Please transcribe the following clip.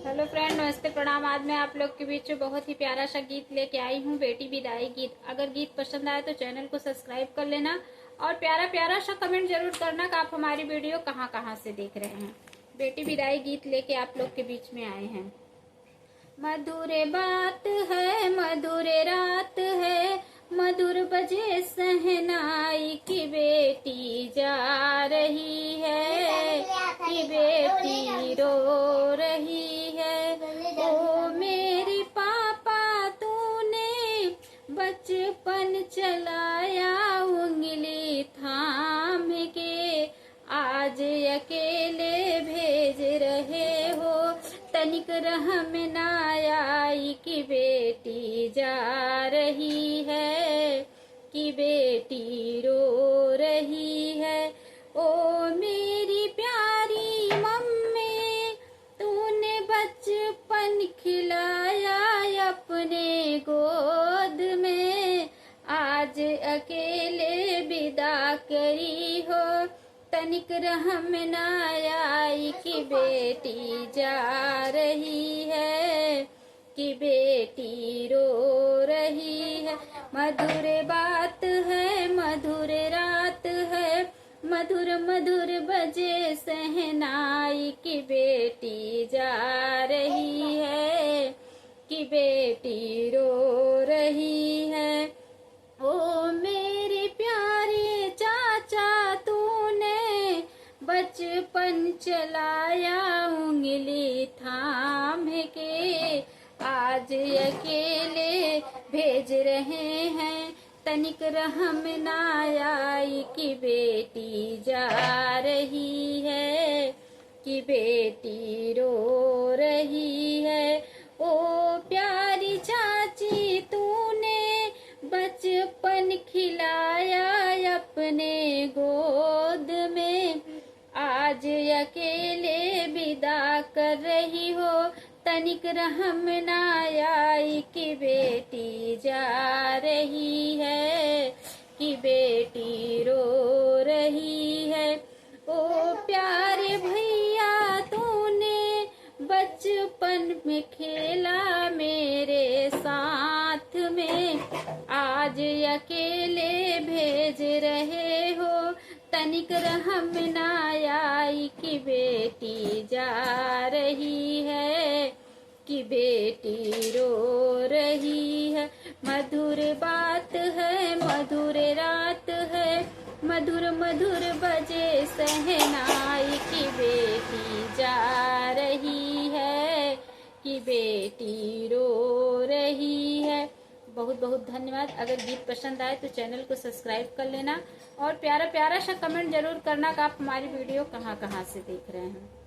Hello friend, नमस्ते, प्रणाम। आज मैं आप लोग के बीच में बहुत ही प्यारा सा गीत लेके आई हूँ, बेटी विदाई गीत। अगर गीत पसंद आए तो चैनल को सब्सक्राइब कर लेना और प्यारा प्यारा सा कमेंट जरूर करना कि आप हमारी वीडियो कहाँ कहाँ से देख रहे हैं। बेटी विदाई गीत लेके आप लोग के बीच में आए हैं। मधुर बात है, मधुर रात है, मधुर बजे सहनाई की बेटी जा रही है, कि बेटी रो रही है। ओ मेरी पापा, तूने बचपन चलाया उंगली थाम के, आज अकेले भेज रहे हो, तनिक रहम ना आई कि बेटी जा रही है, कि बेटी रो रही है। ओ मेरी प्यारी मम्मी, तूने बचपन खिलाया अपने गोद में, आज अकेले विदा करी हो, तनिक रहम ना आई कि बेटी जा रही है, कि बेटी रो रही है। मधुर बात है, मधुर रात है, मधुर मधुर बजे सहनाई की बेटी जा रही है, कि बेटी रो रही है। ओ मेरी प्यारी चाचा, तूने बचपन चलाया उंगली थाम के, आज अकेले भेज रहे हैं, तनिक रहम ना आई कि बेटी जा रही है, कि बेटी रो रही है। ओ प्यारी चाची, तूने बचपन खिलाया अपने गोद में, आज अकेले विदा कर रही हो, तनिक रहम ना आई कि बेटी जा रही है, कि बेटी रो रही है। ओ प्यारे भैया, तूने बचपन में खेला मेरे साथ में, आज अकेले भेज रहे हो, तनिक रहम ना आई कि बेटी जा रही है, कि बेटी रो रही है। मधुर बात है, मधुर रात है, मधुर मधुर बजे सहनाई की बेटी जा रही है, कि बेटी रो रही है। बहुत बहुत धन्यवाद। अगर गीत पसंद आए तो चैनल को सब्सक्राइब कर लेना और प्यारा प्यारा सा कमेंट जरूर करना कि आप हमारी वीडियो कहाँ कहाँ से देख रहे हैं।